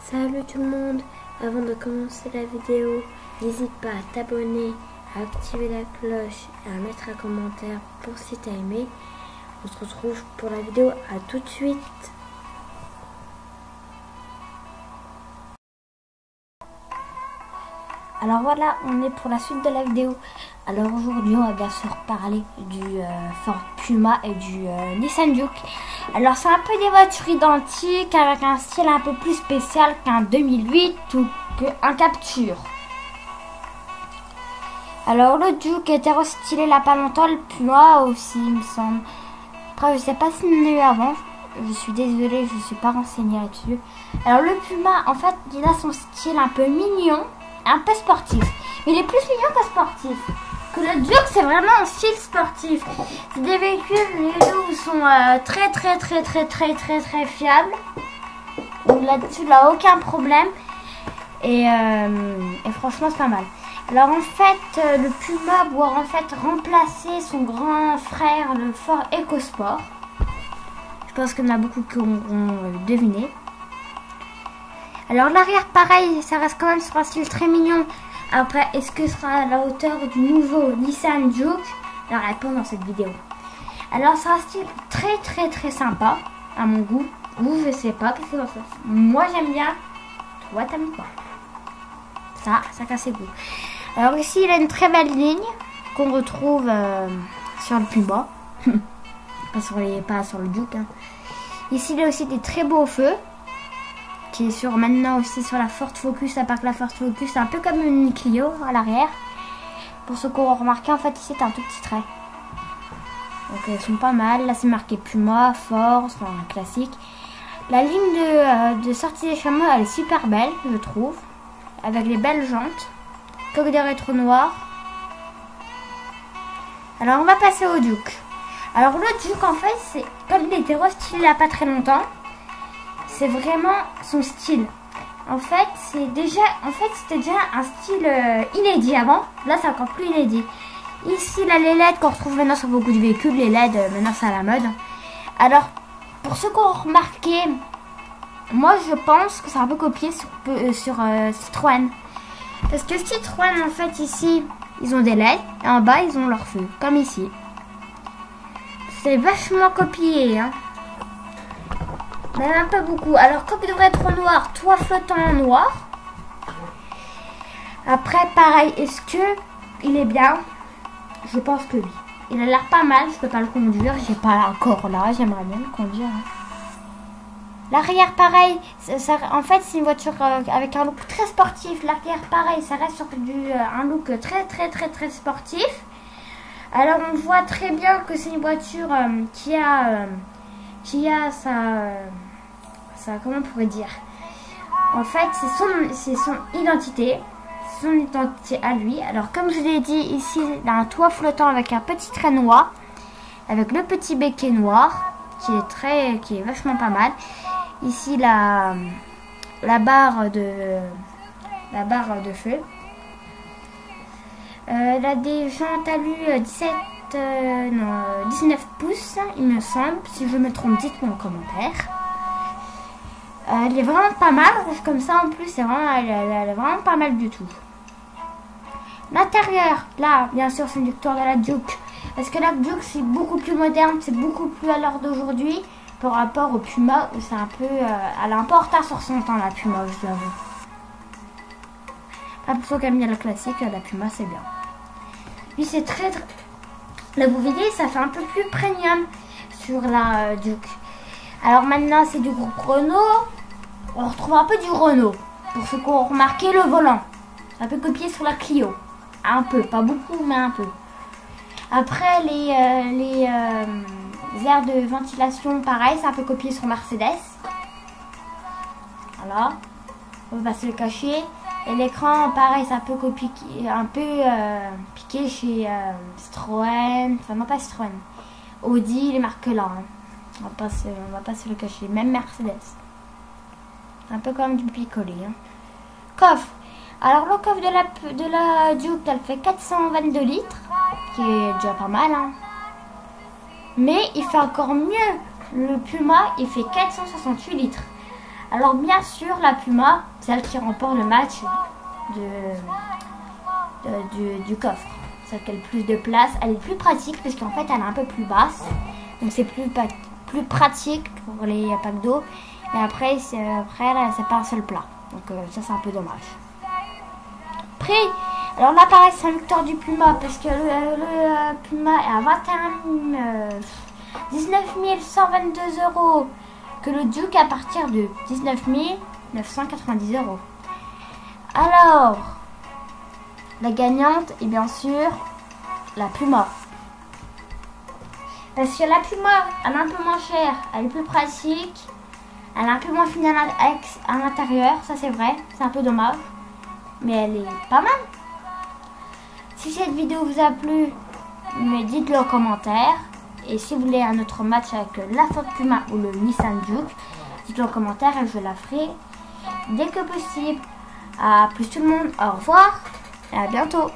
Salut tout le monde, avant de commencer la vidéo, n'hésite pas à t'abonner, à activer la cloche et à mettre un commentaire pour si t'as aimé. On se retrouve pour la vidéo, à tout de suite. Alors voilà, on est pour la suite de la vidéo. Alors aujourd'hui, on va bien sûr parler du Ford Puma et du Nissan Juke. Alors c'est un peu des voitures identiques avec un style un peu plus spécial qu'un 2008 ou qu'un Capture. Alors le Juke était restylé il n'y a pas longtemps, le Puma aussi il me semble. Après je sais pas s'il y en a eu avant, je suis désolée, je ne suis pas renseignée là-dessus. Alors le Puma en fait il a son style un peu mignon, un peu sportif. Mais il est plus mignon que sportif. Que le Juke c'est vraiment un style sportif. C'est des véhicules, les deux sont très fiables. Donc là-dessus il n'a aucun problème. Et franchement c'est pas mal. Alors en fait le Puma doit en fait remplacer son grand frère le Ford EcoSport. Je pense qu'il y en a beaucoup qui auront deviné. Alors l'arrière pareil, ça reste quand même sur un style très mignon. Après, est-ce que ce sera à la hauteur du nouveau Nissan Juke? La réponse dans cette vidéo. Alors c'est un style très sympa à mon goût. Vous je sais pas, qu'est-ce que vous en faites? Moi j'aime bien. Toi t'aimes pas. Ça casse les goûts. Alors ici il a une très belle ligne qu'on retrouve sur le Puma. pas sur le Juke. Hein. Ici il y a aussi des très beaux feux. Qui est maintenant aussi sur la Ford Focus, à part que la Ford Focus c'est un peu comme une Clio à l'arrière. Pour ceux qui auront remarqué, en fait ici c'est un tout petit trait. Donc elles sont pas mal. Là c'est marqué Puma, Ford, enfin un classique. La ligne de sortie des chameaux elle est super belle je trouve. Avec les belles jantes. Coque de rétro noir. Alors on va passer au Juke. Alors le Juke en fait c'est comme il était restylé il n'y a pas très longtemps. C'est vraiment son style. En fait, c'était déjà un style inédit avant. Là, c'est encore plus inédit. Ici, là, les LED qu'on retrouve maintenant sur beaucoup de véhicules. Les LED, maintenant, c'est à la mode. Alors, pour ceux qui ont remarqué, moi, je pense que c'est un peu copié sur Citroën. Parce que Citroën, en fait, ici, ils ont des LED. Et en bas, ils ont leur feu. Comme ici. C'est vachement copié, hein. Même pas beaucoup. Alors, coque de rétro noir, toit flottant en noir. Après, pareil, est-ce que il est bien? Je pense que oui. Il a l'air pas mal, je peux pas le conduire. J'ai pas encore là, j'aimerais bien le conduire. Hein. L'arrière, pareil. En fait, c'est une voiture avec un look très sportif. L'arrière, pareil, ça reste sur un look très sportif. Alors, on voit très bien que c'est une voiture qui a sa comment on pourrait dire, en fait c'est son identité à lui. Alors comme je l'ai dit ici il a un toit flottant avec un petit trait noir avec le petit béquet noir qui est vachement pas mal. Ici la barre de feu. Elle a des jantes alu 19 pouces, il me semble. Si je me trompe, dites-moi en commentaire. Elle est vraiment pas mal, rouge comme ça en plus, elle est vraiment pas mal du tout. L'intérieur, là, bien sûr, c'est une victoire de la Juke. Parce que la Juke, c'est beaucoup plus moderne, c'est beaucoup plus à l'heure d'aujourd'hui par rapport au Puma, où c'est un peu... elle a un peu en retard sur son temps, la Puma, je l'avoue. Pas pour ceux qui aiment bien le classique, la Puma, c'est bien. Puis c'est là, vous voyez, ça fait un peu plus premium sur la Juke. Alors maintenant, c'est du groupe Renault. On retrouve un peu du Renault. Pour ceux qui ont remarqué le volant. C'est un peu copié sur la Clio. Un peu, pas beaucoup, mais un peu. Après, les aires de ventilation, pareil, c'est un peu copié sur Mercedes. Voilà. On va pas se le cacher. Et l'écran, pareil, c'est un peu piqué chez Citroën. Enfin, non, pas Citroën. Audi, les marques là. Hein. On va pas se le cacher. Même Mercedes. Un peu comme du picolé. Hein. Coffre. Alors, le coffre de la Juke, elle fait 422 litres. Qui est déjà pas mal. Hein. Mais il fait encore mieux. Le Puma, il fait 468 litres. Alors bien sûr, la Puma, celle qui remporte le match du coffre. Celle qui a le plus de place. Elle est plus pratique parce qu'en fait, elle est un peu plus basse. Donc c'est plus pratique pour les packs d'eau. Mais après, là, c'est pas un seul plat. Donc ça, c'est un peu dommage. Prix. Alors là, pareil, c'est un victoire du Puma parce que le Puma est à 19 122 €. Que le Duke à partir de 19 990 €. Alors, la gagnante est bien sûr la Puma. Parce que la Puma, elle est un peu moins chère, elle est plus pratique, elle est un peu moins fine à l'intérieur, ça c'est vrai, c'est un peu dommage. Mais elle est pas mal. Si cette vidéo vous a plu, dites-le en commentaire. Et si vous voulez un autre match avec la Ford Puma ou le Nissan Duke, dites-le en commentaire et je la ferai dès que possible. À plus tout le monde, au revoir et à bientôt.